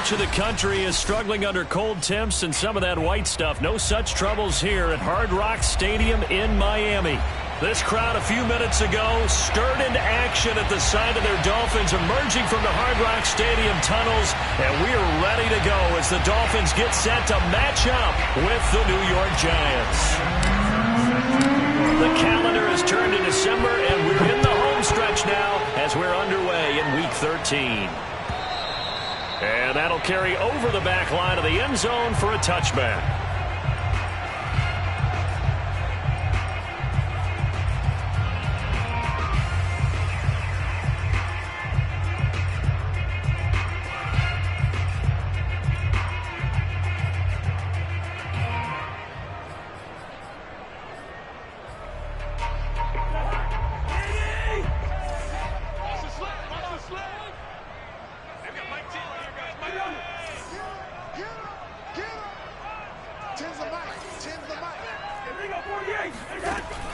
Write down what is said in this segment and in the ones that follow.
much of the country is struggling under cold temps and some of that white stuff. No such troubles here at Hard Rock Stadium in Miami. This crowd a few minutes ago stirred into action at the side of their Dolphins emerging from the Hard Rock Stadium tunnels, and we are ready to go as the Dolphins get set to match up with the New York Giants. The calendar has turned to December, and we're in the home stretch now as we're underway in Week 13. And that'll carry over the back line of the end zone for a touchback.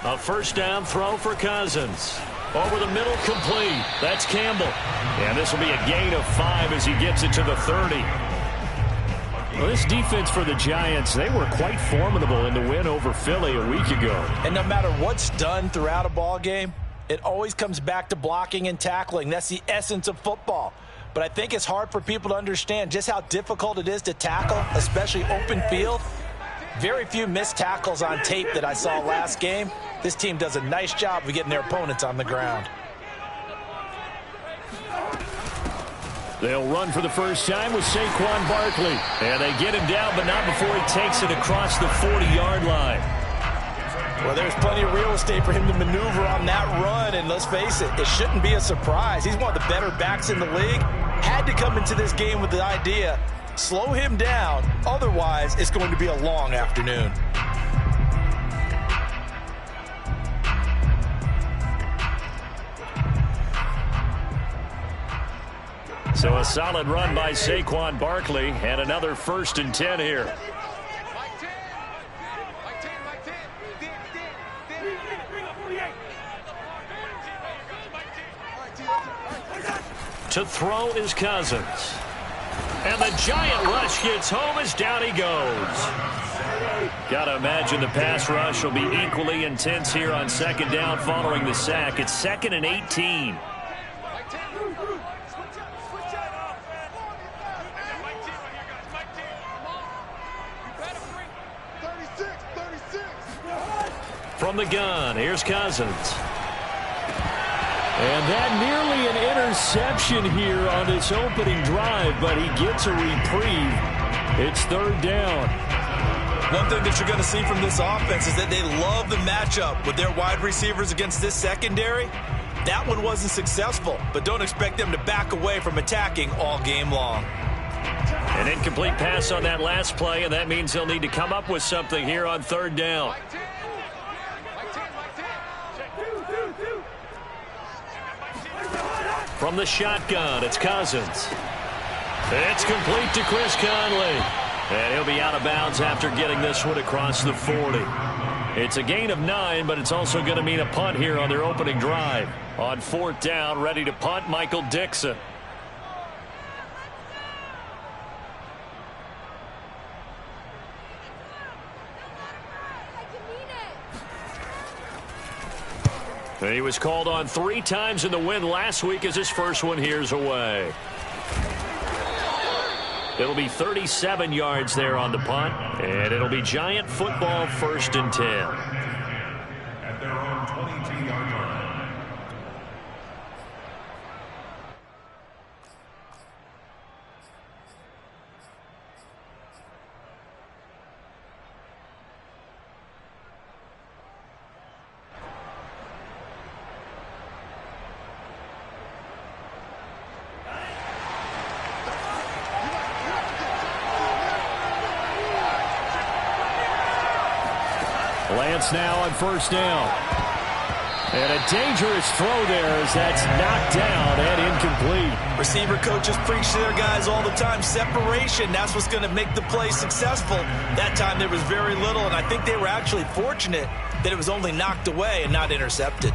A first down throw for Cousins. Over the middle, complete. That's Campbell. And this will be a gain of 5 as he gets it to the 30. Well, this defense for the Giants, they were quite formidable in the win over Philly a week ago. And no matter what's done throughout a ball game, it always comes back to blocking and tackling. That's the essence of football. But I think it's hard for people to understand just how difficult it is to tackle, especially open field. Very few missed tackles on tape that I saw last game. This team does a nice job of getting their opponents on the ground. They'll run for the first time with Saquon Barkley. And they get him down, but not before he takes it across the 40-yard line. Well, there's plenty of real estate for him to maneuver on that run. And let's face it, it shouldn't be a surprise. He's one of the better backs in the league. Had to come into this game with the idea, slow him down. Otherwise, it's going to be a long afternoon. So a solid run by Saquon Barkley and another 1st and 10 here. To throw is Cousins. And the giant rush gets home as down he goes. Gotta imagine the pass rush will be equally intense here on 2nd down following the sack. It's 2nd and 18. From the gun, here's Cousins. And that nearly an interception here on this opening drive, but he gets a reprieve. It's 3rd down. One thing that you're going to see from this offense is that they love the matchup with their wide receivers against this secondary. That one wasn't successful, but don't expect them to back away from attacking all game long. An incomplete pass on that last play, and that means they'll need to come up with something here on 3rd down. From the shotgun, it's Cousins. It's complete to Chris Conley. And he'll be out of bounds after getting this one across the 40. It's a gain of 9, but it's also going to mean a punt here on their opening drive. On 4th down, ready to punt, Michael Dixon. He was called on 3 times in the win last week as his first one here's away. It'll be 37 yards there on the punt, and it'll be Giant football 1st and 10. At their own 22-yard line. Lance now on 1st down. And a dangerous throw there as that's knocked down and incomplete. Receiver coaches preach to their guys all the time. Separation, that's what's going to make the play successful. That time there was very little, and I think they were actually fortunate that it was only knocked away and not intercepted.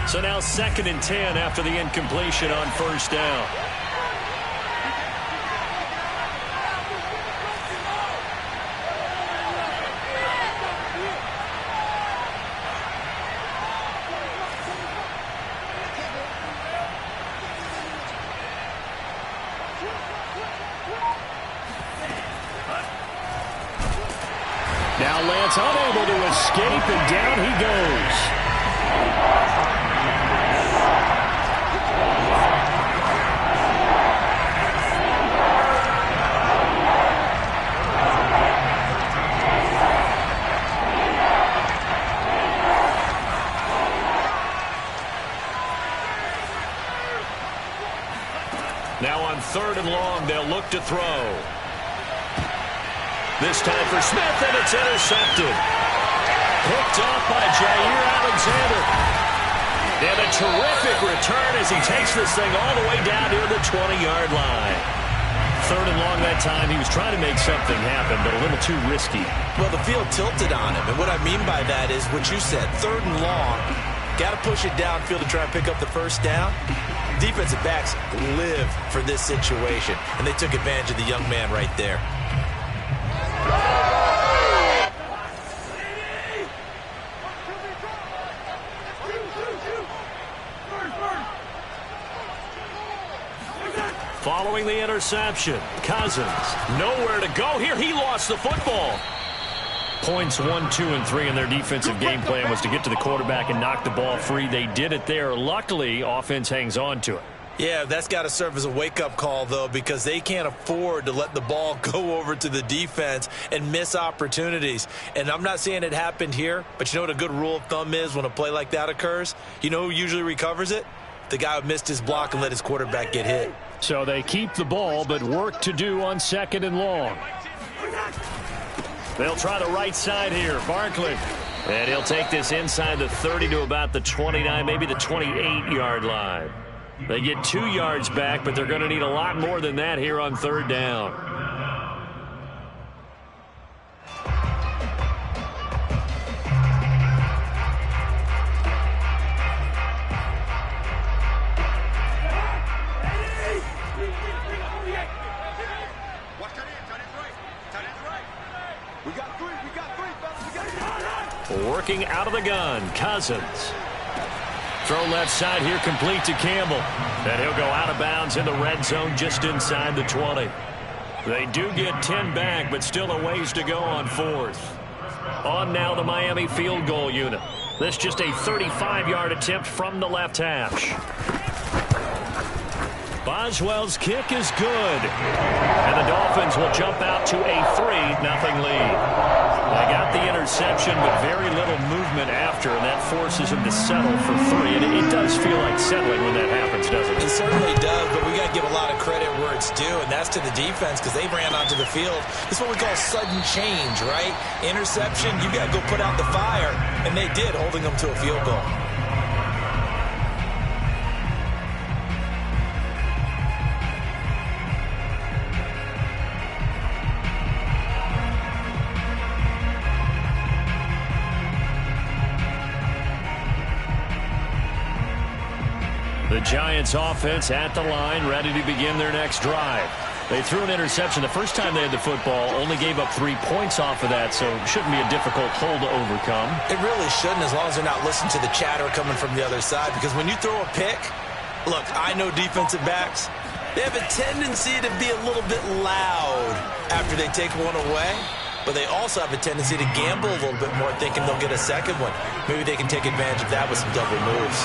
So now 2nd and 10 after the incompletion on first down. Now Lance unable to escape, and down he goes. Now on 3rd and long, they'll look to throw. This time for Smith, and it's intercepted. Picked off by Jair Alexander. And a terrific return as he takes this thing all the way down near the 20-yard line. 3rd and long that time. He was trying to make something happen, but a little too risky. Well, the field tilted on him, and what I mean by that is what you said. 3rd and long, got to push it downfield to try and pick up the first down. Defensive backs live for this situation, and they took advantage of the young man right there. Following the interception, Cousins nowhere to go here. He lost the football. Points 1, 2, and 3 in their defensive game plan was to get to the quarterback and knock the ball free. They did it there. Luckily, offense hangs on to it. Yeah, that's got to serve as a wake-up call, though, because they can't afford to let the ball go over to the defense and miss opportunities. And I'm not saying it happened here, but you know what a good rule of thumb is when a play like that occurs? You know who usually recovers it? The guy who missed his block and let his quarterback get hit. So they keep the ball, but work to do on 2nd and long. They'll try the right side here. Barkley. And he'll take this inside the 30 to about the 29, maybe the 28-yard line. They get 2 yards back, but they're going to need a lot more than that here on 3rd down. Working out of the gun, Cousins. Throw left side here, complete to Campbell. And he'll go out of bounds in the red zone just inside the 20. They do get 10 back, but still a ways to go on 4th. On now the Miami field goal unit. This just a 35-yard attempt from the left hash. Boswell's kick is good. And the Dolphins will jump out to a 3-0 lead. They got the interception, but very little movement after, and that forces him to settle for 3. And it does feel like settling when that happens, doesn't it? It certainly does, but we got to give a lot of credit where it's due, and that's to the defense because they ran onto the field. This is what we call sudden change, right? Interception, you got to go put out the fire, and they did, holding them to a field goal. The Giants offense at the line, ready to begin their next drive. They threw an interception the first time they had the football, only gave up 3 points off of that, so it shouldn't be a difficult hole to overcome. It really shouldn't, as long as they're not listening to the chatter coming from the other side, because when you throw a pick, look, I know defensive backs, they have a tendency to be a little bit loud after they take one away, but they also have a tendency to gamble a little bit more, thinking they'll get a second one. Maybe they can take advantage of that with some double moves.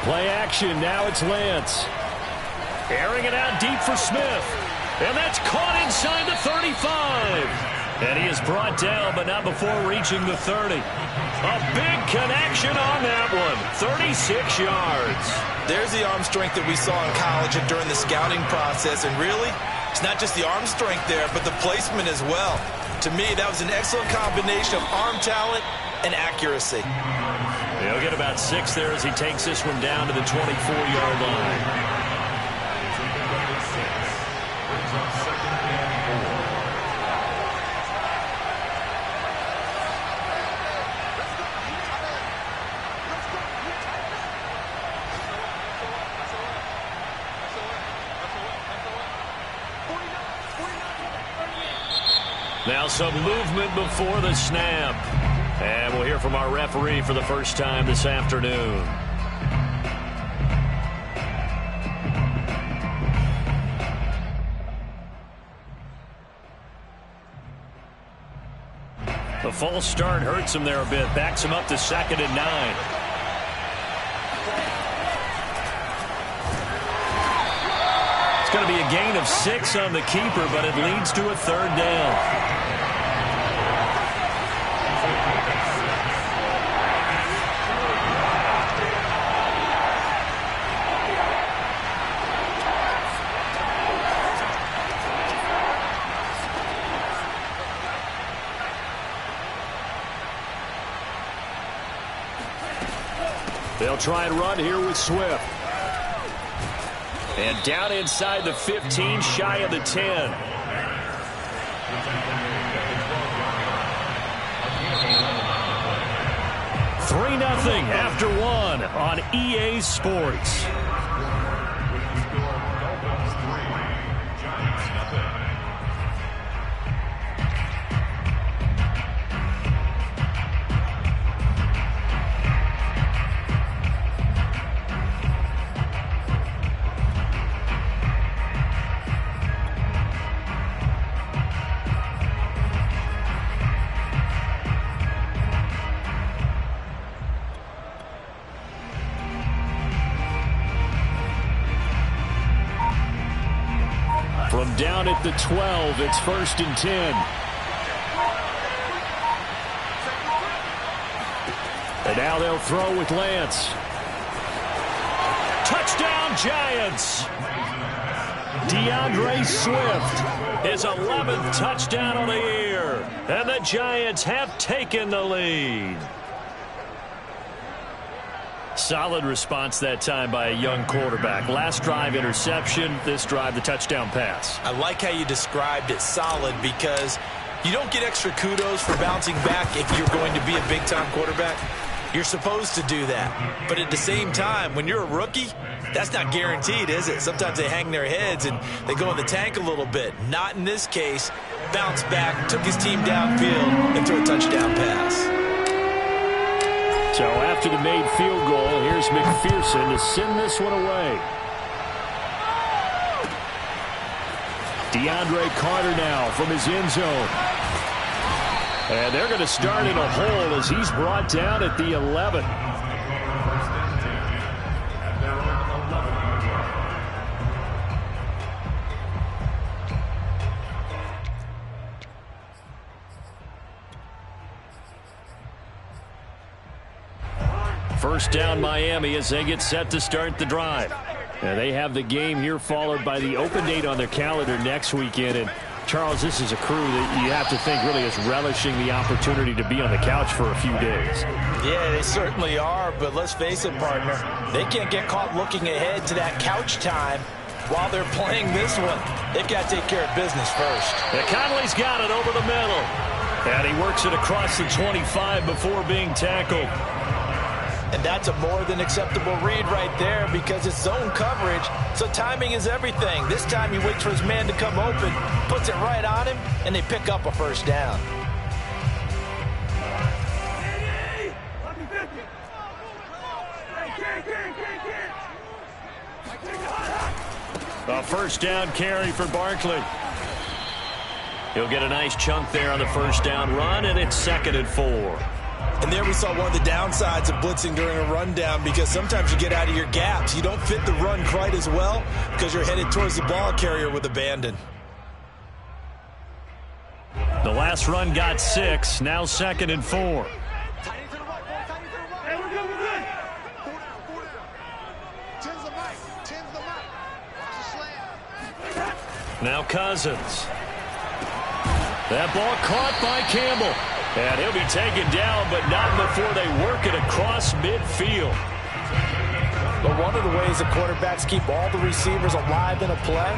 Play action, now it's Lance. Airing it out deep for Smith. And that's caught inside the 35. And he is brought down, but not before reaching the 30. A big connection on that one. 36 yards. There's the arm strength that we saw in college and during the scouting process. And really, it's not just the arm strength there, but the placement as well. To me, that was an excellent combination of arm talent and accuracy. He'll get about 6 there as he takes this one down to the 24-yard line. Now some movement before the snap. And we'll hear from our referee for the first time this afternoon. The false start hurts him there a bit. Backs him up to 2nd and 9. It's going to be a gain of 6 on the keeper, but it leads to a 3rd down. They'll try and run here with Swift. And down inside the 15, shy of the 10. Three 0 after 1 on EA Sports. From down at the 12, it's 1st and 10. And now they'll throw with Lance. Touchdown, Giants! DeAndre Swift, his 11th touchdown on the year. And the Giants have taken the lead. Solid response that time by a young quarterback. Last drive, interception. This drive, the touchdown pass. I like how you described it, solid, because you don't get extra kudos for bouncing back if you're going to be a big-time quarterback. You're supposed to do that. But at the same time, when you're a rookie, that's not guaranteed, is it? Sometimes they hang their heads and they go in the tank a little bit. Not in this case. Bounced back, took his team downfield, and threw a touchdown pass. So after the made field goal, here's McPherson to send this one away. DeAndre Carter now from his end zone. And they're going to start in a hole as he's brought down at the 11. First down Miami as they get set to start the drive. Now they have the game here followed by the open date on their calendar next weekend. And Charles, this is a crew that you have to think really is relishing the opportunity to be on the couch for a few days. Yeah, they certainly are, but let's face it, partner. They can't get caught looking ahead to that couch time while they're playing this one. They've got to take care of business first. And Conley's got it over the middle. And he works it across the 25 before being tackled. And that's a more than acceptable read right there because it's zone coverage, so timing is everything. This time he waits for his man to come open, puts it right on him, and they pick up a first down. A first down carry for Barkley. He'll get a nice chunk there on the first down run, and it's 2nd and 4. And there we saw one of the downsides of blitzing during a rundown because sometimes you get out of your gaps. You don't fit the run quite as well because you're headed towards the ball carrier with abandon. The last run got 6, now 2nd and 4. Now Cousins. That ball caught by Campbell. And he'll be taken down, but not before they work it across midfield. But one of the ways the quarterbacks keep all the receivers alive in a play,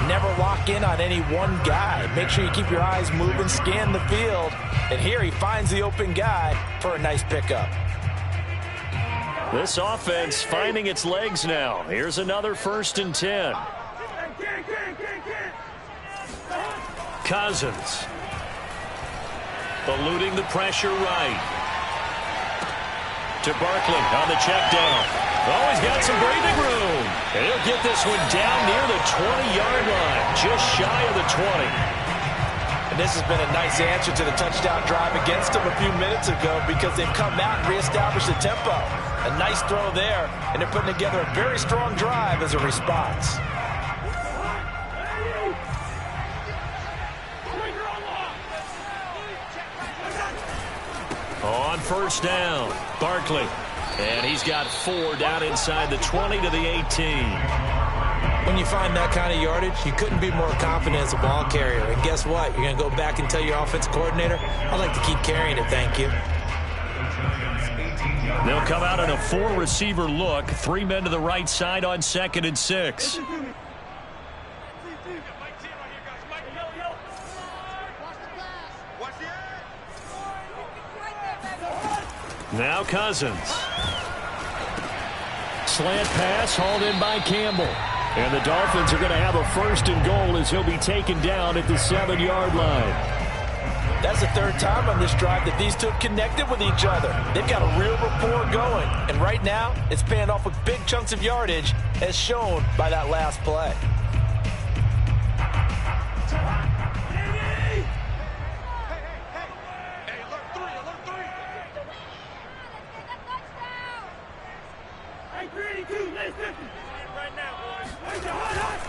never lock in on any one guy. Make sure you keep your eyes moving, scan the field. And here he finds the open guy for a nice pickup. This offense finding its legs now. Here's another 1st and 10. Cousins. Eluding the pressure right. To Barkley on the check down. Oh, he's got some breathing room. And he'll get this one down near the 20-yard line, just shy of the 20. And this has been a nice answer to the touchdown drive against them a few minutes ago because they've come out and reestablished the tempo. A nice throw there, and they're putting together a very strong drive as a response. On first down, Barkley. And he's got 4 down inside the 20 to the 18. When you find that kind of yardage, you couldn't be more confident as a ball carrier. And guess what? You're going to go back and tell your offensive coordinator, I'd like to keep carrying it, thank you. They'll come out in a 4-receiver look. 3 men to the right side on 2nd and 6. Now Cousins. Slant pass hauled in by Campbell. And the Dolphins are going to have a 1st and goal as he'll be taken down at the 7-yard line. That's the 3rd time on this drive that these two have connected with each other. They've got a real rapport going. And right now, it's paying off with big chunks of yardage as shown by that last play.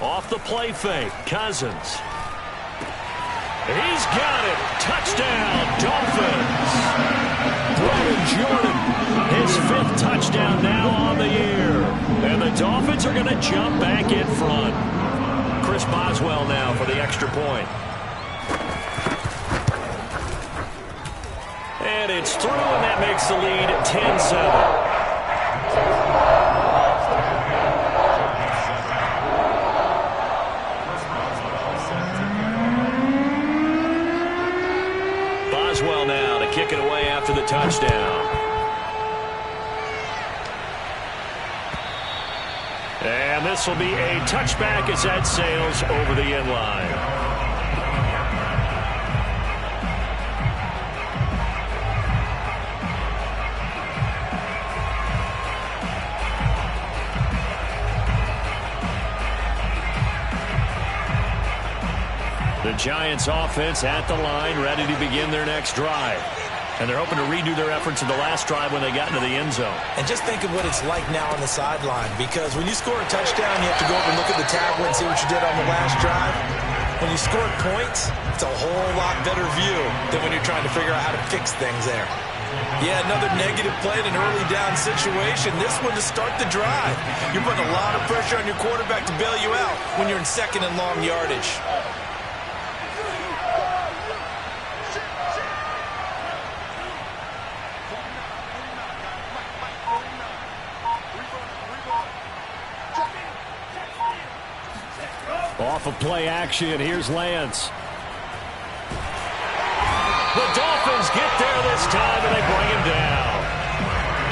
Off the play fake, Cousins. He's got it. Touchdown, Dolphins. Brian Jordan, his 5th touchdown now on the year. And the Dolphins are going to jump back in front. Chris Boswell now for the extra point. And it's through, and that makes the lead 10-7. Boswell now to kick it away after the touchdown. And this will be a touchback as that sails over the end line. The Giants offense at the line, ready to begin their next drive. And they're hoping to redo their efforts in the last drive when they got into the end zone. And just think of what it's like now on the sideline, because when you score a touchdown, you have to go over and look at the tablet and see what you did on the last drive. When you score points, it's a whole lot better view than when you're trying to figure out how to fix things there. Yeah, another negative play in an early down situation. This one to start the drive. You're putting a lot of pressure on your quarterback to bail you out when you're in 2nd and long yardage. Off of play action, here's Lance. The Dolphins get there this time, and they bring him down.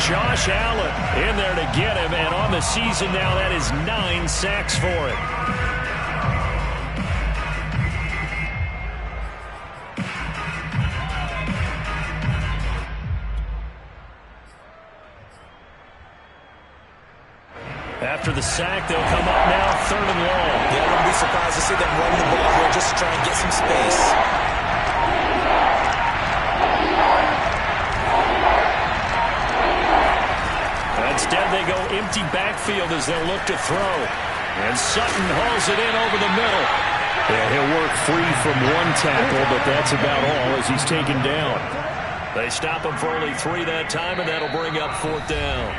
Josh Allen in there to get him, and on the season now, that is 9 sacks for him. After the sack, they'll come up now 3rd and long. Yeah, I wouldn't be surprised to see them run the ball here just to try and get some space. Instead, they go empty backfield as they'll look to throw. And Sutton hauls it in over the middle. Yeah, he'll work free from one tackle, but that's about all as he's taken down. They stop him for only 3 that time, and that'll bring up 4th down.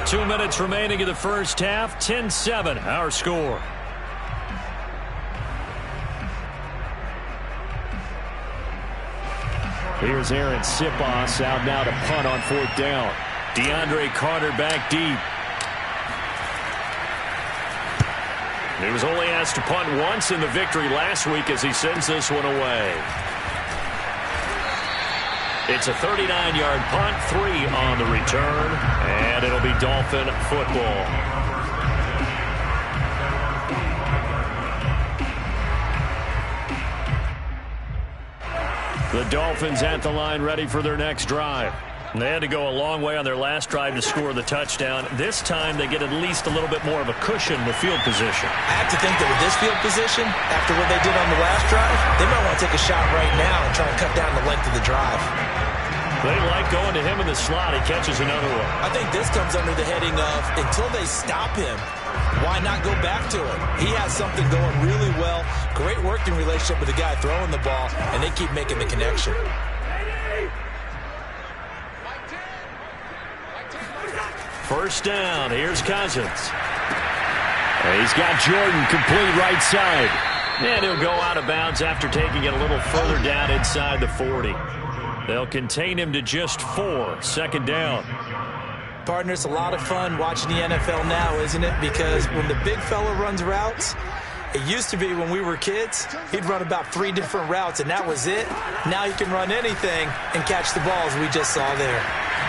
2 minutes remaining in the first half. 10-7, our score. Here's Aaron Sipos out now to punt on 4th down. DeAndre Carter back deep. He was only asked to punt once in the victory last week as he sends this one away. It's a 39-yard punt, 3 on the return, and it'll be Dolphin football. The Dolphins at the line, ready for their next drive. They had to go a long way on their last drive to score the touchdown. This time they get at least a little bit more of a cushion with field position. I have to think that with this field position, after what they did on the last drive, they might want to take a shot right now and try and cut down the length of the drive. They like going to him in the slot. He catches another one. I think this comes under the heading of until they stop him, why not go back to it? He has something going really well. Great working relationship with the guy throwing the ball, and they keep making the connection. First down. Here's Cousins. He's got Jordan complete right side. And he'll go out of bounds after taking it a little further down inside the 40. They'll contain him to just 4. Second down. Partner, it's a lot of fun watching the NFL now, isn't it? Because when the big fella runs routes, it used to be when we were kids, he'd run about 3 different routes, and that was it. Now he can run anything and catch the balls we just saw there.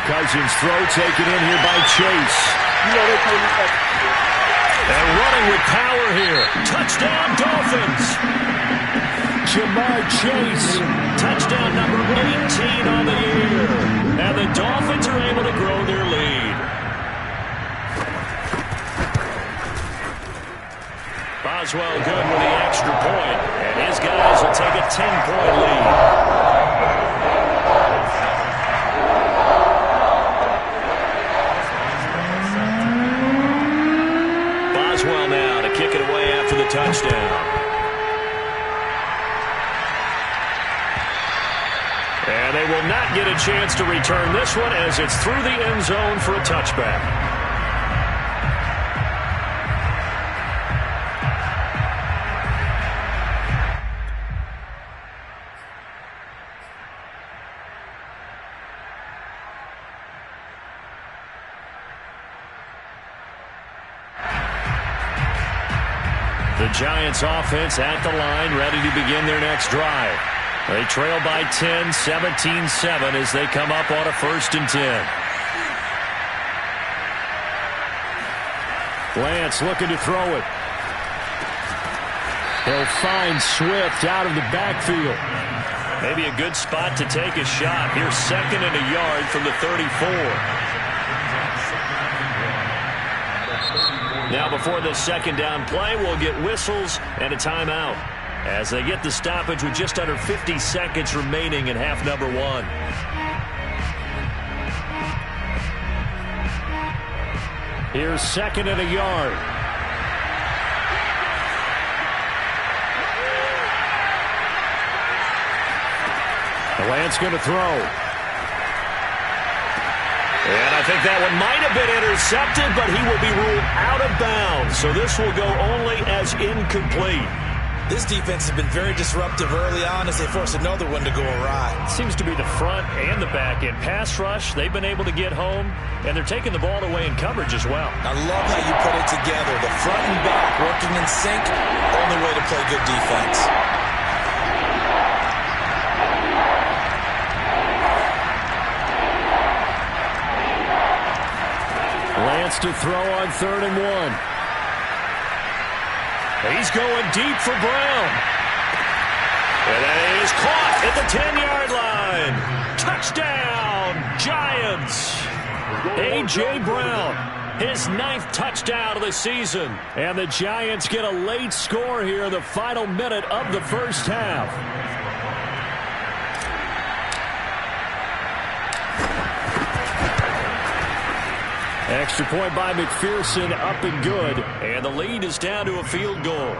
Cousins throw taken in here by Chase. And running with power here. Touchdown, Dolphins. Jamar Chase. Touchdown number 18 on the year. And the Dolphins are able to grow their lead. Boswell good with the extra point. And his guys will take a 10-point lead. Boswell now to kick it away after the touchdown. And they will not get a chance to return this one as it's through the end zone for a touchback. The Giants offense at the line, ready to begin their next drive. They trail by 10, 17-7 as they come up on a 1st and 10. Lance looking to throw it. He'll find Swift out of the backfield. Maybe a good spot to take a shot. Here's 2nd and a yard from the 34. Now before the 2nd down play, we'll get whistles and a timeout as they get the stoppage with just under 50 seconds remaining in half number 1. Here's 2nd and a yard. Lance going to throw. And I think that one might have been intercepted, but he will be ruled out of bounds. So this will go only as incomplete. This defense has been very disruptive early on as they force another one to go awry. Seems to be the front and the back end. Pass rush, they've been able to get home, and they're taking the ball away in coverage as well. I love how you put it together. The front and back working in sync, only way to play good defense. Lance to throw on 3rd and 1. He's going deep for Brown. And that is caught at the 10-yard line. Touchdown, Giants. A.J. Brown, his 9th touchdown of the season. And the Giants get a late score here in the final minute of the first half. Extra point by McPherson, up and good. And the lead is down to a field goal.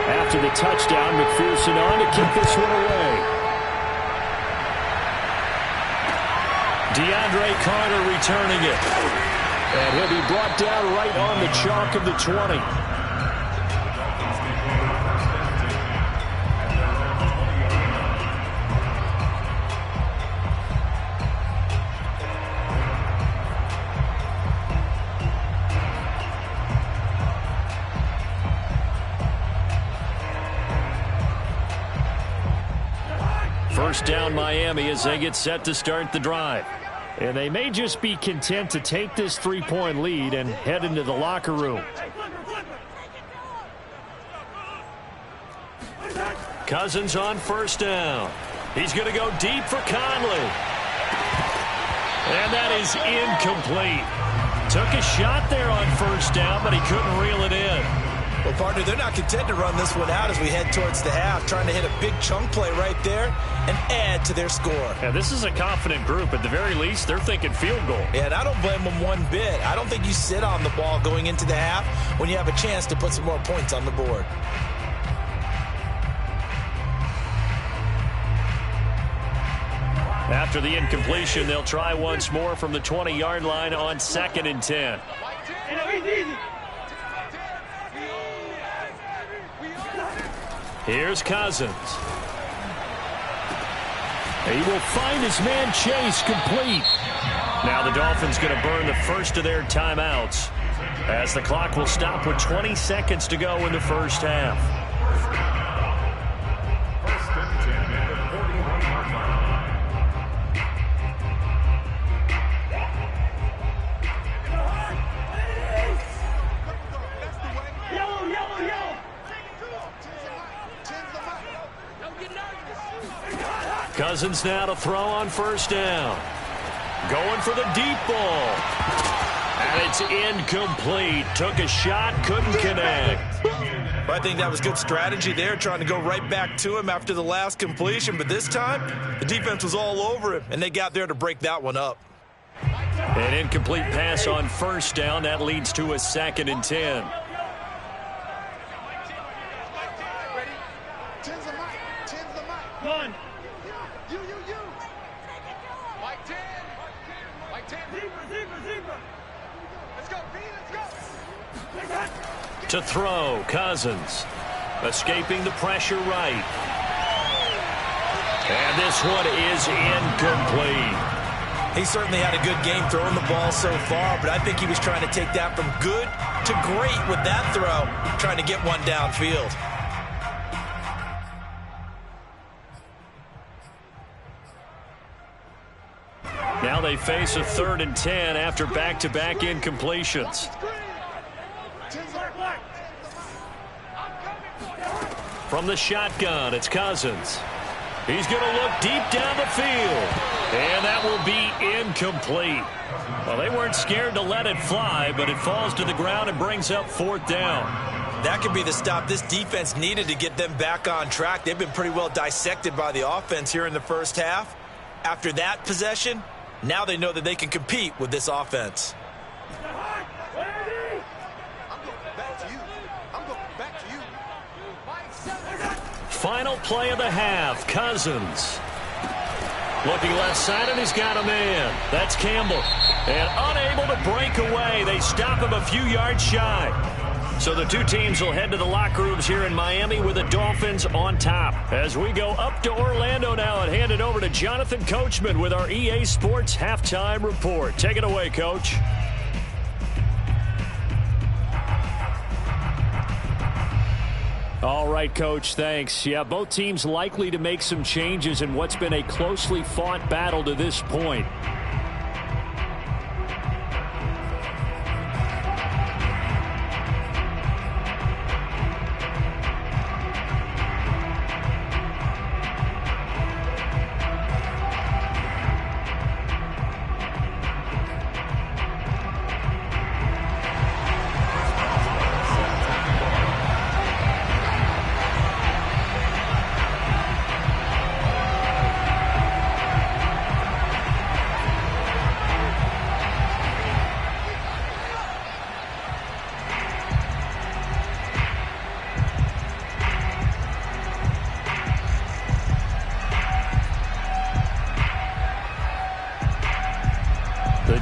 After the touchdown, McPherson on to kick this one away. DeAndre Carter returning it. And he'll be brought down right on the chalk of the 20. First down Miami as they get set to start the drive. And they may just be content to take this 3-point lead and head into the locker room. Cousins on first down. He's going to go deep for Conley. And that is incomplete. Took a shot there on first down, but he couldn't reel it in. Well, partner, they're not content to run this one out as we head towards the half, trying to hit a big chunk play right there and add to their score. Yeah, this is a confident group. At the very least, they're thinking field goal. Yeah, and I don't blame them one bit. I don't think you sit on the ball going into the half when you have a chance to put some more points on the board. After the incompletion, they'll try once more from the 20-yard line on 2nd and 10. Here's Cousins. He will find his man Chase complete. Now the Dolphins going to burn the first of their timeouts as the clock will stop with 20 seconds to go in the first half. Cousins now to throw on first down. Going for the deep ball. And it's incomplete. Took a shot, couldn't connect. I think that was good strategy there, trying to go right back to him after the last completion. But this time, the defense was all over him, and they got there to break that one up. An incomplete pass on first down. That leads to a 2nd and 10. To throw, Cousins. Escaping the pressure right. And this one is incomplete. He certainly had a good game throwing the ball so far, but I think he was trying to take that from good to great with that throw, trying to get one downfield. Now they face a 3rd and 10 after back-to-back incompletions. From the shotgun, it's Cousins. He's going to look deep down the field. And that will be incomplete. Well, they weren't scared to let it fly, but it falls to the ground and brings up 4th down. That could be the stop this defense needed to get them back on track. They've been pretty well dissected by the offense here in the first half. After that possession, now they know that they can compete with this offense. Final play of the half, Cousins. Looking left side, and he's got a man. That's Campbell. And unable to break away. They stop him a few yards shy. So the two teams will head to the locker rooms here in Miami with the Dolphins on top. As we go up to Orlando now and hand it over to Jonathan Coachman with our EA Sports Halftime Report. Take it away, Coach. All right, Coach, thanks. Yeah, both teams likely to make some changes in what's been a closely fought battle to this point.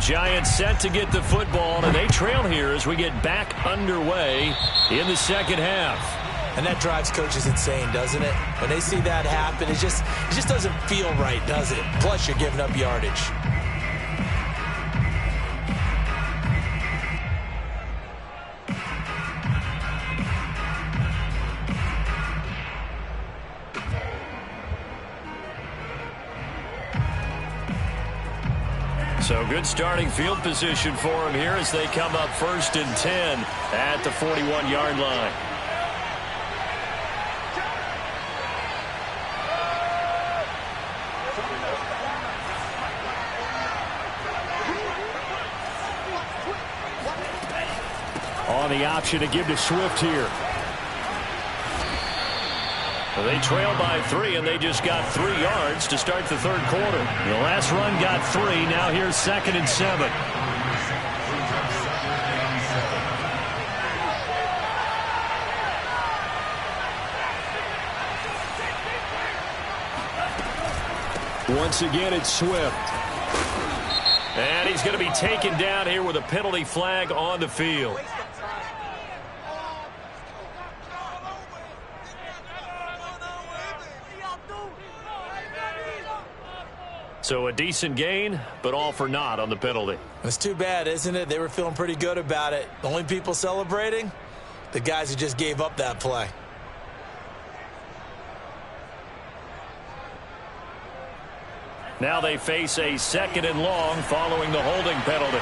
Giants set to get the football, and they trail here as we get back underway in the second half. And that drives coaches insane, doesn't it? When they see that happen, it just doesn't feel right, does it? Plus, you're giving up yardage. So good starting field position for him here as they come up 1st and 10 at the 41-yard line. On the option to give to Swift here. Well, they trail by 3, and they just got 3 yards to start the 3rd quarter. The last run got 3. Now here's 2nd and 7. Once again, it's Swift. And he's going to be taken down here with a penalty flag on the field. So a decent gain, but all for naught on the penalty. It's too bad, isn't it? They were feeling pretty good about it. The only people celebrating, the guys who just gave up that play. Now they face a 2nd and long following the holding penalty.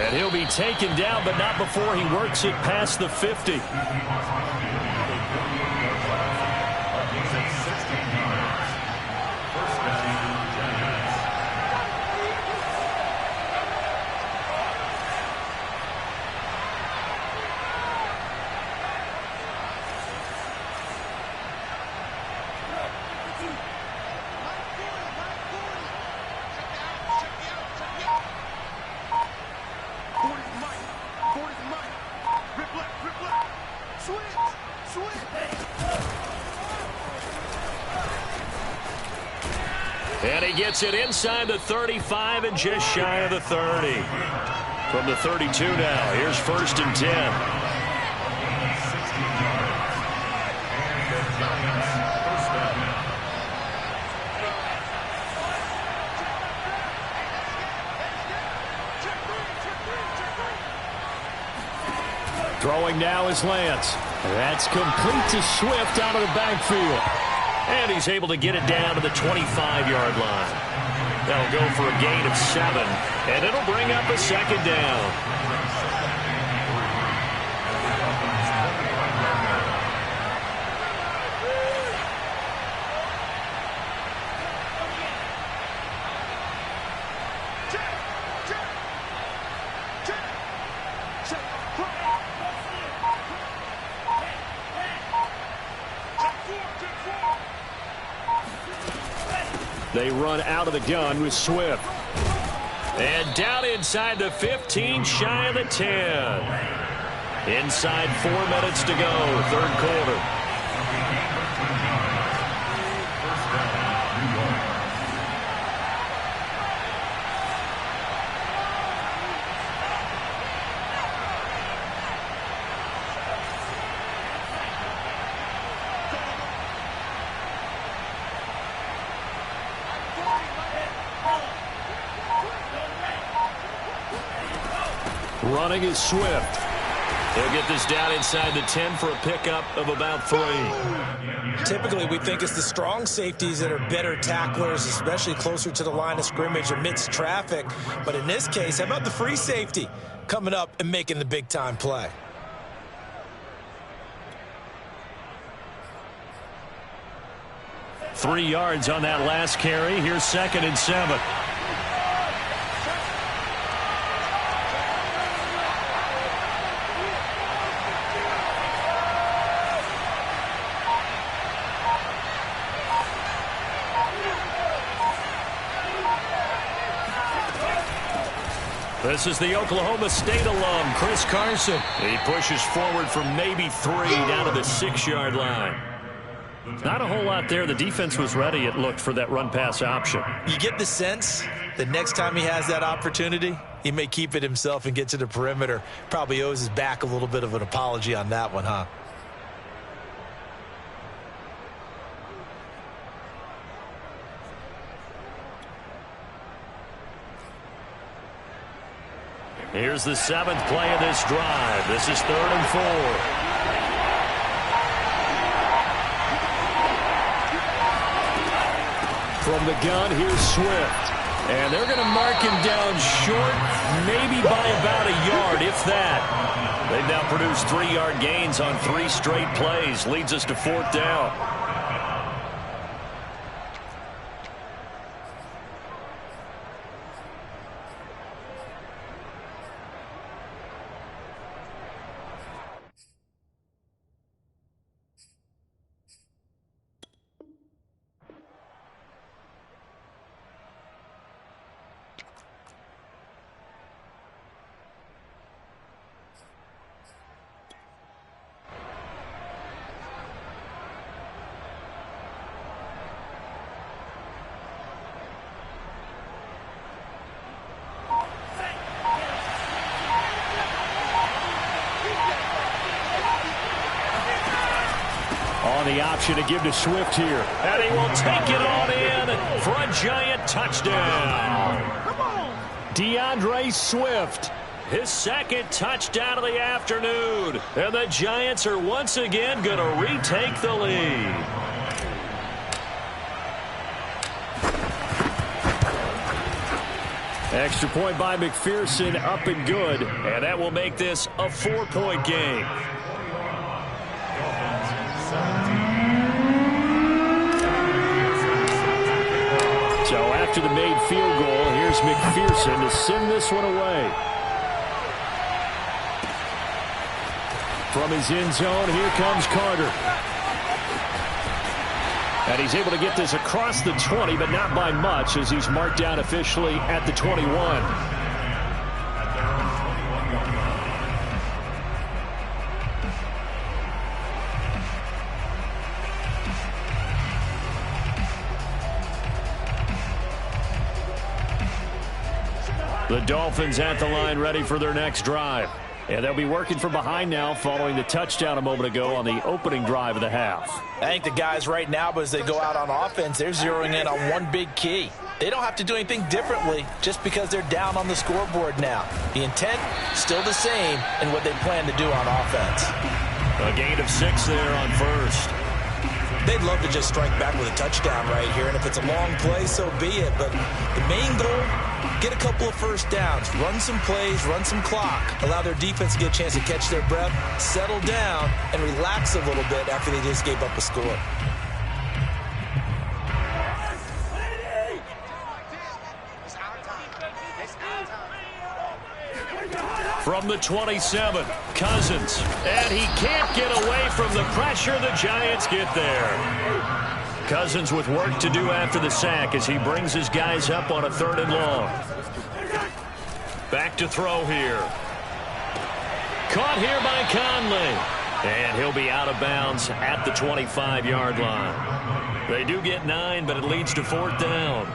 And he'll be taken down, but not before he works it past the 50. And he gets it inside the 35 and just shy of the 30. From the 32 now, here's 1st and 10. Throwing now is Lance. That's complete to Swift out of the backfield. And he's able to get it down to the 25-yard line. That'll go for a gain of 7, and it'll bring up a 2nd down. They run out of the gun with Swift. And down inside the 15, shy of the 10. Inside 4 minutes to go, 3rd quarter. Running is Swift. He'll get this down inside the 10 for a pickup of about 3. Typically, we think it's the strong safeties that are better tacklers, especially closer to the line of scrimmage amidst traffic. But in this case, how about the free safety coming up and making the big-time play? Three yards on that last carry. Here's 2nd and 7. This is the Oklahoma State alum, Chris Carson. He pushes forward from maybe 3 down to the 6-yard line. Not a whole lot there. The defense was ready, it looked, for that run-pass option. You get the sense that next time he has that opportunity, he may keep it himself and get to the perimeter. Probably owes his back a little bit of an apology on that one, huh? Here's the 7th play of this drive. This is 3rd and 4. From the gun, here's Swift. And they're going to mark him down short, maybe by about a yard, if that. They've now produced 3-yard gains on 3 straight plays. Leads us to 4th down. The option to give to Swift here. And he will take it on in for a giant touchdown. DeAndre Swift, his 2nd touchdown of the afternoon. And the Giants are once again going to retake the lead. Extra point by McPherson, up and good. And that will make this a 4-point game. So after the made field goal, here's McPherson to send this one away. From his end zone, here comes Carter. And he's able to get this across the 20, but not by much, as he's marked down officially at the 21. The Dolphins at the line ready for their next drive. And they'll be working from behind now following the touchdown a moment ago on the opening drive of the half. I think the guys right now, as they go out on offense, they're zeroing in on one big key. They don't have to do anything differently just because they're down on the scoreboard now. The intent, still the same in what they plan to do on offense. A gain of 6 there on 1st. They'd love to just strike back with a touchdown right here, and if it's a long play, so be it. But the main goal, get a couple of first downs, run some plays, run some clock, allow their defense to get a chance to catch their breath, settle down, and relax a little bit after they just gave up a score. From the 27, Cousins. And he can't get away from the pressure. The Giants get there. Cousins with work to do after the sack as he brings his guys up on a 3rd and long. Back to throw here. Caught here by Conley. And he'll be out of bounds at the 25-yard line. They do get 9, but it leads to 4th down.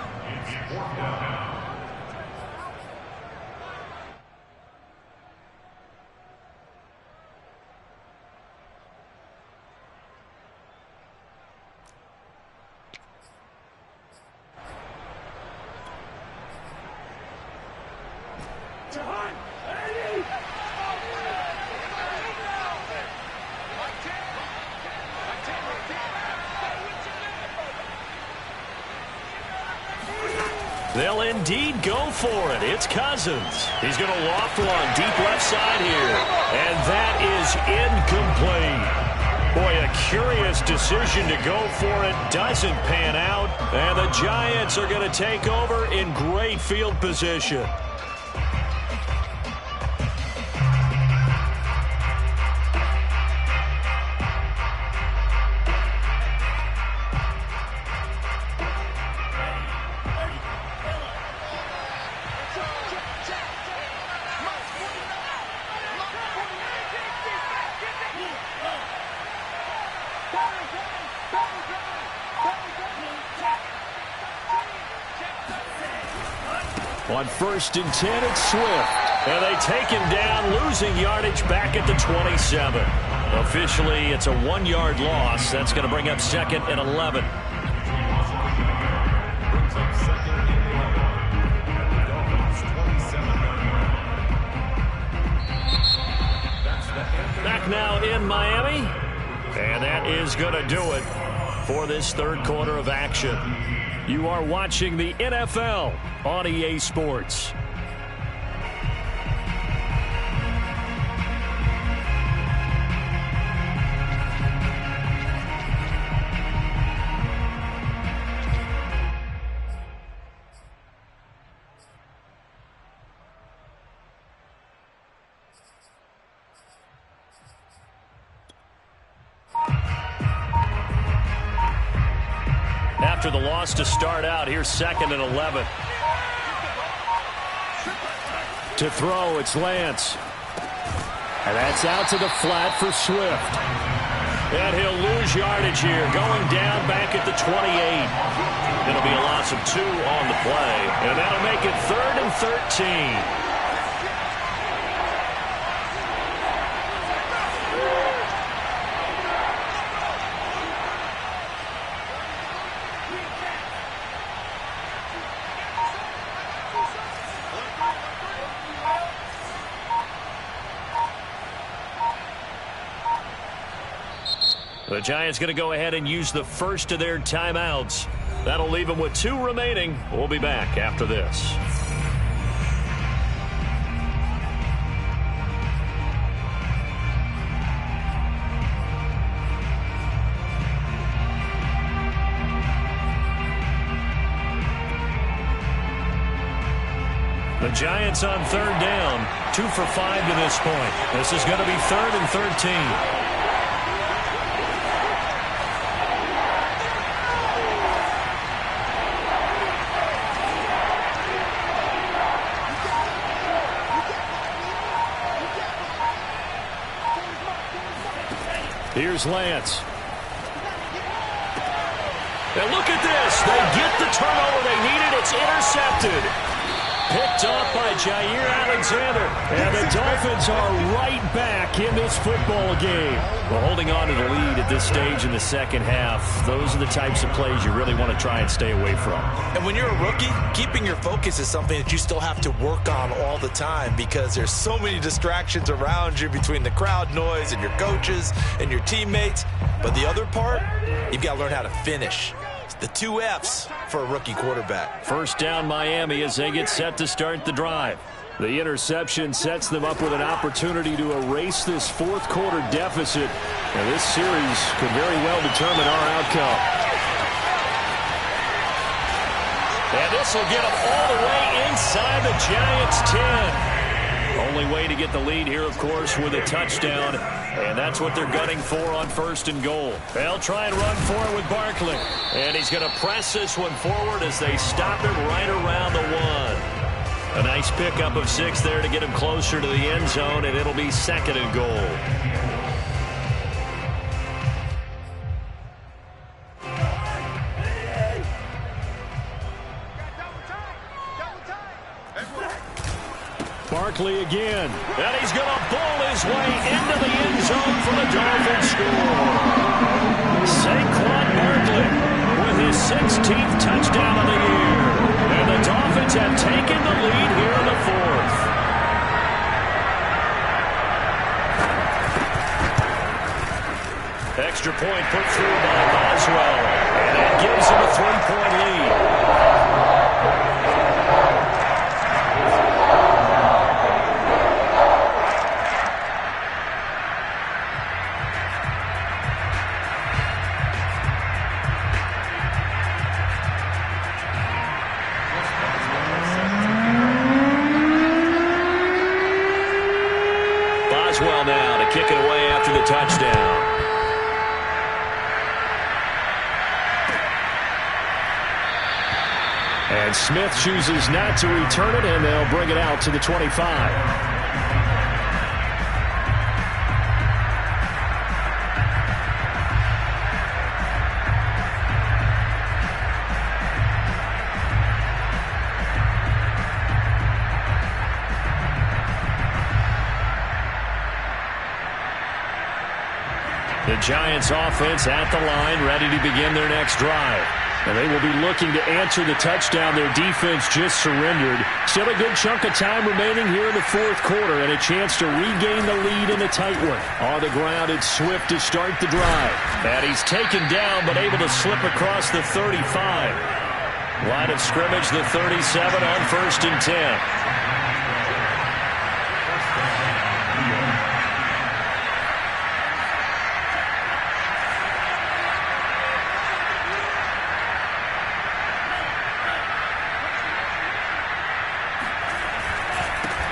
They'll indeed go for it. It's Cousins. He's going to loft one deep left side here. And that is incomplete. Boy, a curious decision to go for it. Doesn't pan out. And the Giants are going to take over in great field position. On 1st and 10, it's Swift. And they take him down, losing yardage back at the 27. Officially, it's a 1-yard loss. That's going to bring up 2nd and 11. in Miami. And that is going to do it for this third quarter of action. You are watching the NFL on EA Sports. After the loss to start out, here's 2nd and 11. To throw, it's Lance. And that's out to the flat for Swift. And he'll lose yardage here, going down back at the 28. It'll be a loss of 2 on the play, and that'll make it 3rd and 13. The Giants going to go ahead and use the first of their timeouts. That'll leave them with 2 remaining. We'll be back after this. The Giants on 3rd down. 2 for 5 to this point. This is going to be 3rd and 13. Here's Lance. And look at this. They get the turnover they needed. It's intercepted. Picked off by Jair Alexander. And the Dolphins are right back in this football game. Well, holding on to the lead at this stage in the second half, those are the types of plays you really want to try and stay away from. And when you're a rookie, keeping your focus is something that you still have to work on all the time because there's so many distractions around you between the crowd noise and your coaches and your teammates. But the other part, you've got to learn how to finish. The 2 F's for a rookie quarterback. First down Miami as they get set to start the drive. The interception sets them up with an opportunity to erase this fourth quarter deficit. And this series could very well determine our outcome. And this will get them all the way inside the Giants' 10. Only way to get the lead here, of course, with a touchdown. And that's what they're gunning for on 1st and goal. They'll try and run for it with Barkley. And he's going to press this one forward as they stop him right around the 1. A nice pickup of 6 there to get him closer to the end zone, and it'll be 2nd and goal. Barkley again, and he's going to ball his way into the end zone for the Dolphins score. Saquon Barkley with his 16th touchdown of the year. And the Dolphins have taken the lead here in the 4th. Extra point put through by Boswell, and that gives him a 3-point lead. Boswell now to kick it away after the touchdown. And Smith chooses not to return it, and they'll bring it out to the 25. The Giants offense at the line, ready to begin their next drive. And they will be looking to answer the touchdown their defense just surrendered. Still a good chunk of time remaining here in the fourth quarter and a chance to regain the lead in a tight one. On the ground, it's Swift to start the drive. And he's taken down but able to slip across the 35. Line of scrimmage, the 37 on 1st and 10.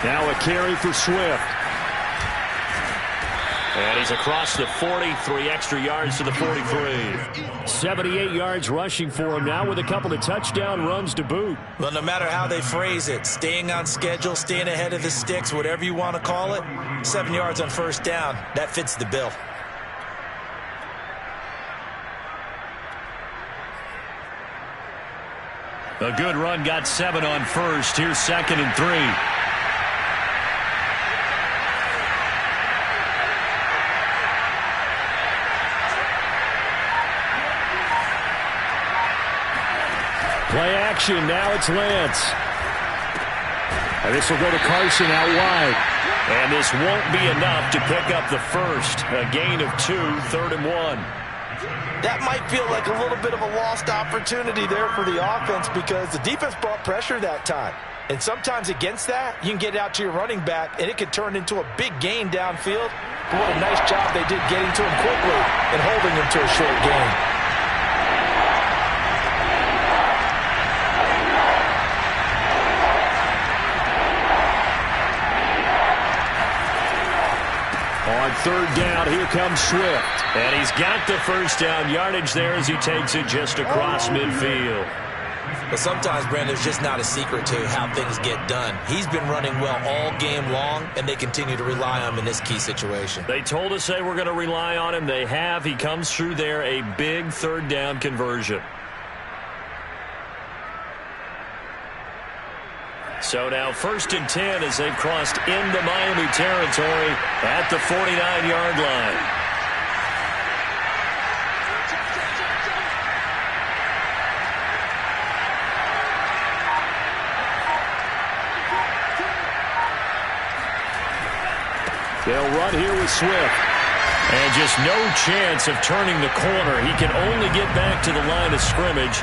Now a carry for Swift. And he's across the 40, 3 extra yards to the 43. 78 yards rushing for him now with a couple of touchdown runs to boot. Well, no matter how they phrase it, staying on schedule, staying ahead of the sticks, whatever you want to call it, 7 yards on 1st down, that fits the bill. A good run got 7 on 1st. Here's 2nd and 3. Play action, now it's Lance. And this will go to Carson out wide. And this won't be enough to pick up the first. A gain of 2, 3rd and 1. That might feel like a little bit of a lost opportunity there for the offense because the defense brought pressure that time. And sometimes against that, you can get out to your running back, and it could turn into a big gain downfield. But what a nice job they did getting to him quickly and holding him to a short gain. On 3rd down, here comes Swift. And he's got the first down yardage there as he takes it just across midfield. But sometimes, Brandon, there's just not a secret to how things get done. He's been running well all game long, and they continue to rely on him in this key situation. They told us they were going to rely on him. They have. He comes through there, a big 3rd down conversion. So now 1st and 10 as they've crossed into Miami territory at the 49-yard line. They'll run here with Swift. And just no chance of turning the corner. He can only get back to the line of scrimmage.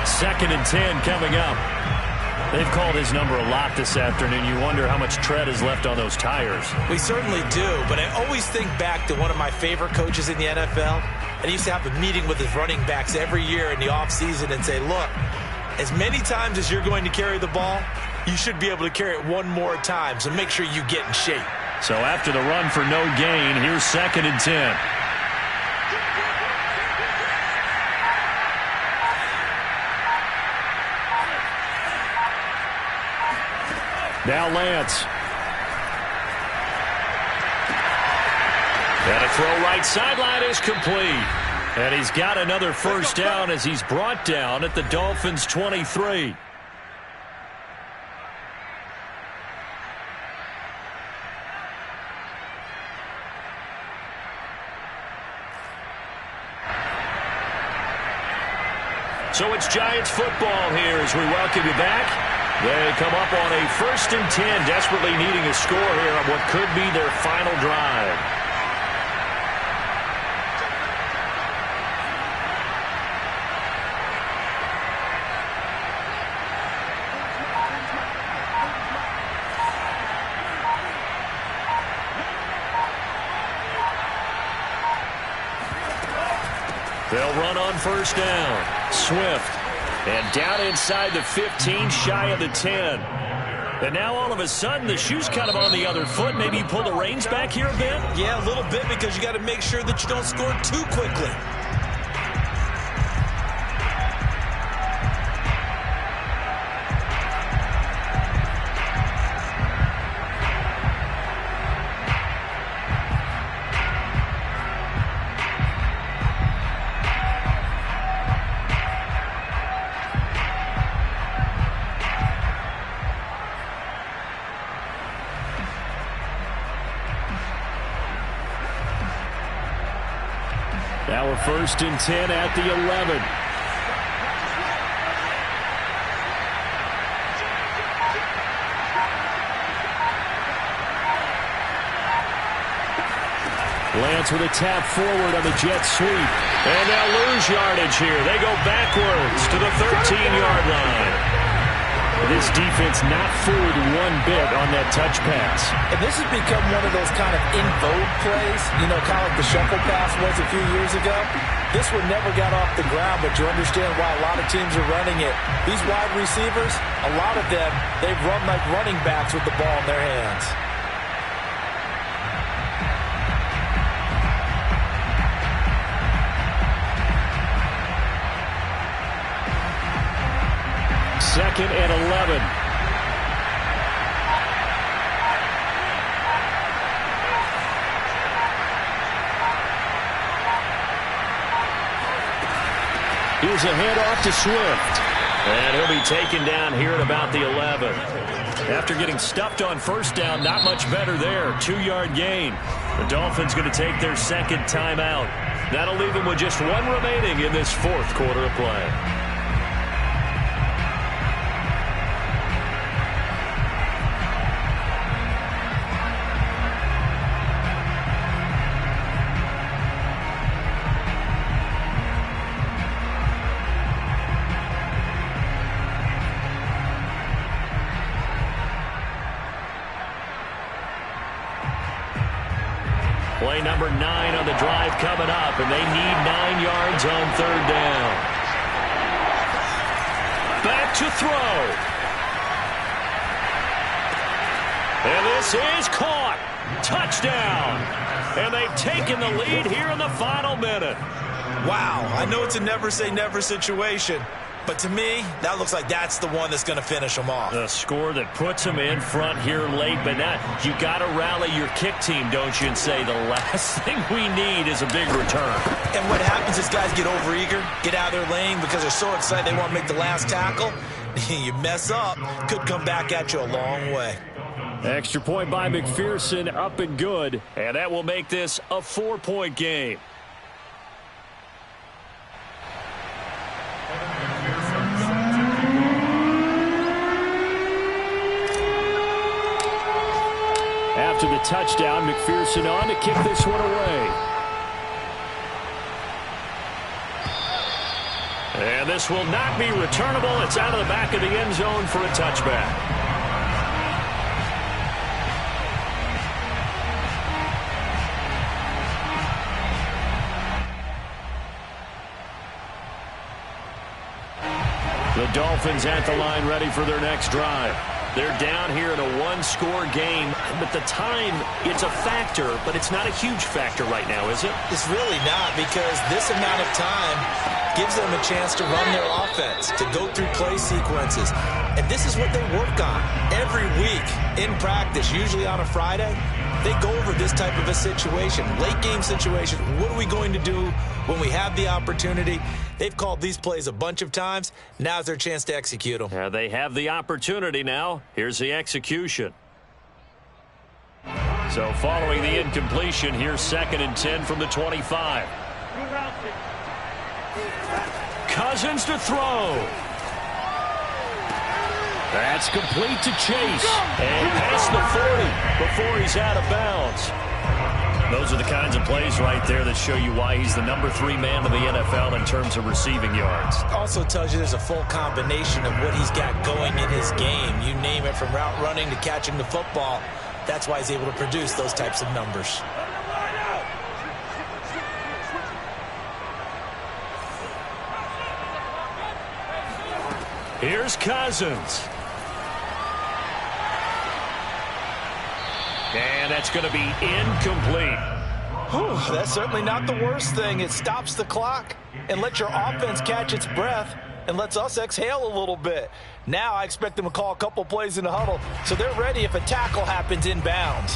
2nd and 10 coming up. They've called his number a lot this afternoon. You wonder how much tread is left on those tires. We certainly do, but I always think back to one of my favorite coaches in the NFL. And he used to have a meeting with his running backs every year in the offseason and say, look, as many times as you're going to carry the ball, you should be able to carry it one more time, so make sure you get in shape. So after the run for no gain, here's 2nd and 10. Now Lance. And a throw right sideline is complete. And he's got another first down as he's brought down at the Dolphins' 23. So it's Giants football here as we welcome you back. They come up on a 1st and 10, desperately needing a score here on what could be their final drive. They'll run on 1st down. Swift. And down inside the 15, shy of the 10. And now all of a sudden the shoe's kind of on the other foot. Maybe you pull the reins back here a bit? Yeah, a little bit because you got to make sure that you don't score too quickly. Now a 1st and 10 at the 11. Lands with a tap forward on the jet sweep. And they'll lose yardage here. They go backwards to the 13-yard line. This defense not fooled one bit on that touch pass. And this has become one of those kind of in vogue plays, you know, kind of like the shuffle pass was a few years ago. This one never got off the ground, but you understand why a lot of teams are running it. These wide receivers, a lot of them, they've run like running backs with the ball in their hands. Second and 11. Here's a handoff to Swift. And he'll be taken down here at about the 11. After getting stuffed on first down, not much better there. 2-yard gain. The Dolphins going to take their second timeout. That'll leave them with just one remaining in this fourth quarter of play. Play number 9 on the drive coming up, and they need 9 yards on third down. Back to throw. And this is caught. Touchdown. And they've taken the lead here in the final minute. Wow, I know it's a never say never situation, but to me, that looks like that's the one that's going to finish them off. The score that puts them in front here late, but now you got to rally your kick team, don't you, and say the last thing we need is a big return. And what happens is guys get overeager, get out of their lane because they're so excited they want to make the last tackle. You mess up, could come back at you a long way. Extra point by McPherson, up and good, and that will make this a 4-point game. After the touchdown, McPherson on to kick this one away. And this will not be returnable. It's out of the back of the end zone for a touchback. The Dolphins at the line ready for their next drive. They're down here in a one-score game, but the time, it's a factor, but it's not a huge factor right now, is it? It's really not, because this amount of time gives them a chance to run their offense, to go through play sequences. And this is what they work on every week in practice, usually on a Friday. They go over this type of a situation, late game situation. What are we going to do when we have the opportunity? They've called these plays a bunch of times. Now's their chance to execute them. Yeah, they have the opportunity now. Here's the execution. So following the incompletion, here's 2nd and 10 from the 25. Cousins to throw. That's complete to Chase. And past the 40 before he's out of bounds. Those are the kinds of plays right there that show you why he's the number 3 man in the NFL in terms of receiving yards. Also tells you there's a full combination of what he's got going in his game. You name it, from route running to catching the football. That's why he's able to produce those types of numbers. Here's Cousins. And that's going to be incomplete. Whew, that's certainly not the worst thing. It stops the clock and lets your offense catch its breath and lets us exhale a little bit. Now I expect them to call a couple plays in the huddle, so they're ready if a tackle happens inbounds.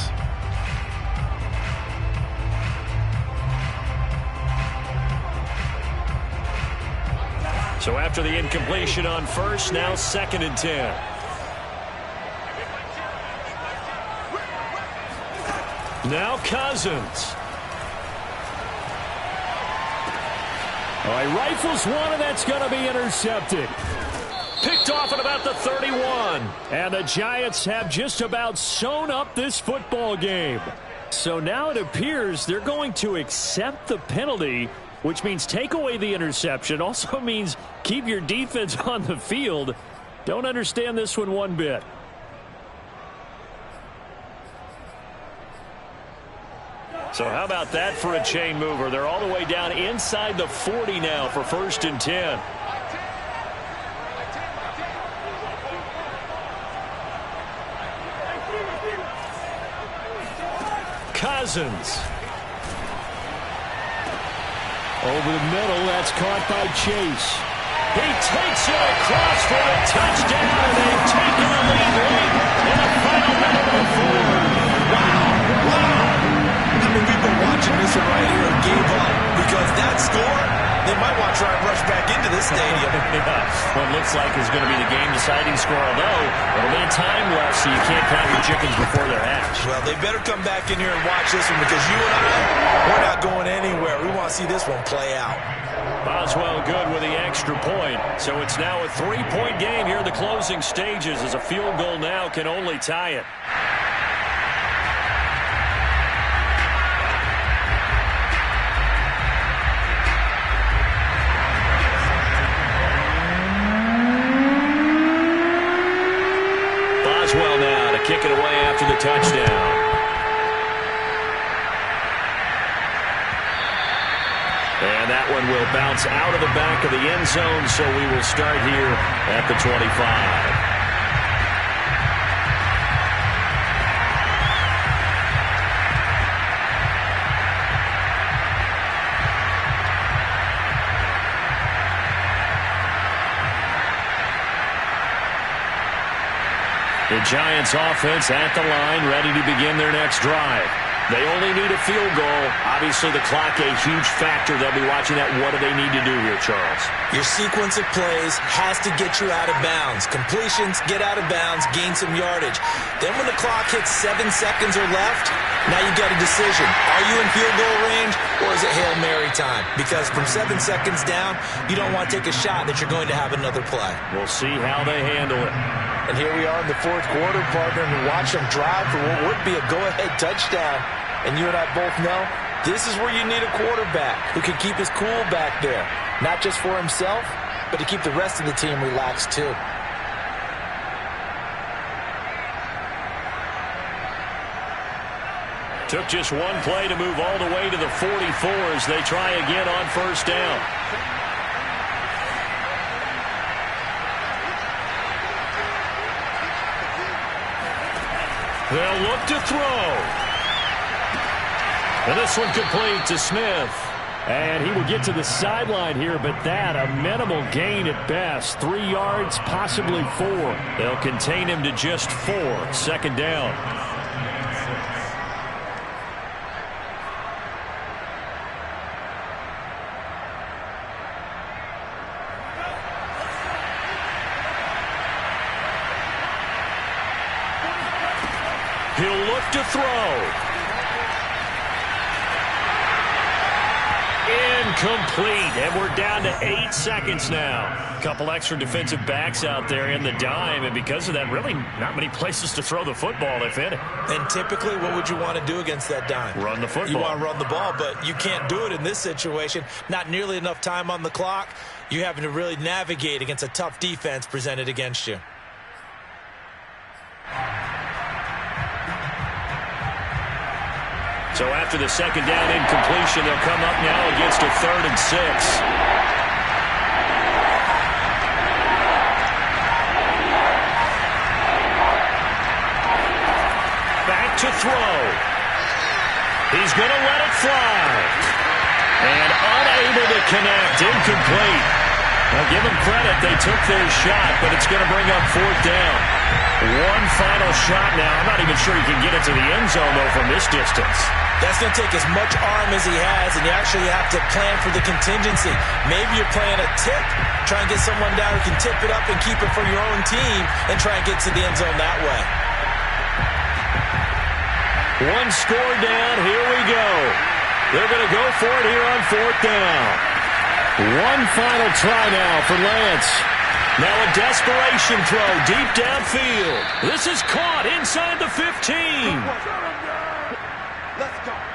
So after the incompletion on first, now 2nd and 10. Now Cousins. All right, rifles one, and that's going to be intercepted. Picked off at about the 31. And the Giants have just about sewn up this football game. So now it appears they're going to accept the penalty, which means take away the interception. Also means keep your defense on the field. Don't understand this one bit. So how about that for a chain mover? They're all the way down inside the 40 now for 1st and 10. Cousins. Over the middle, that's caught by Chase. He takes it across for a touchdown, and they've taken the lead late in the final minute of the fourth. Wow. I mean, we've been watching this one right here and gave up because that score, they might want to try and rush back into this stadium. What looks like is going to be the game-deciding score, although a little bit of time left, so you can't count your chickens before they're hatched. Well, they better come back in here and watch this one because you and I, we're not going anywhere. We want to see this one play out. Boswell good with the extra point. So it's now a 3-point game here in the closing stages as a field goal now can only tie it. Boswell now to kick it away after the touchdown. And that one will bounce out of the back of the end zone, so we will start here at the 25. The Giants offense at the line, ready to begin their next drive. They only need a field goal. Obviously, the clock a huge factor. They'll be watching that. What do they need to do here, Charles? Your sequence of plays has to get you out of bounds. Completions, get out of bounds, gain some yardage. Then when the clock hits 7 seconds or left, now you got a decision. Are you in field goal range or is it Hail Mary time? Because from 7 seconds down, you don't want to take a shot that you're going to have another play. We'll see how they handle it. And here we are in the fourth quarter, partner, and watch them drive for what would be a go-ahead touchdown. And you and I both know this is where you need a quarterback who can keep his cool back there. Not just for himself, but to keep the rest of the team relaxed too. Took just one play to move all the way to the 44 as they try again on first down. They'll look to throw. And this one complete to Smith. And he will get to the sideline here, but that a minimal gain at best. 3 yards, possibly 4. They'll contain him to just 4. 2nd down. He'll look to throw. Incomplete, and we're down to 8 seconds now. A couple extra defensive backs out there in the dime, and because of that, really not many places to throw the football, if any. And typically, what would you want to do against that dime? Run the football. You want to run the ball, but you can't do it in this situation. Not nearly enough time on the clock. You're having to really navigate against a tough defense presented against you. So after the 2nd down incompletion, they'll come up now against a 3rd and 6. Back to throw. He's going to let it fly. And unable to connect. Incomplete. Now give them credit. They took their shot, but it's going to bring up 4th down. One final shot now. I'm not even sure he can get it to the end zone, though, from this distance. That's going to take as much arm as he has, and you actually have to plan for the contingency. Maybe you're playing a tip, try and get someone down who can tip it up and keep it for your own team and try and get to the end zone that way. One score down. Here we go. They're going to go for it here on 4th down. One final try now for Lance. Now a desperation throw deep downfield. This is caught inside the 15. Let's go.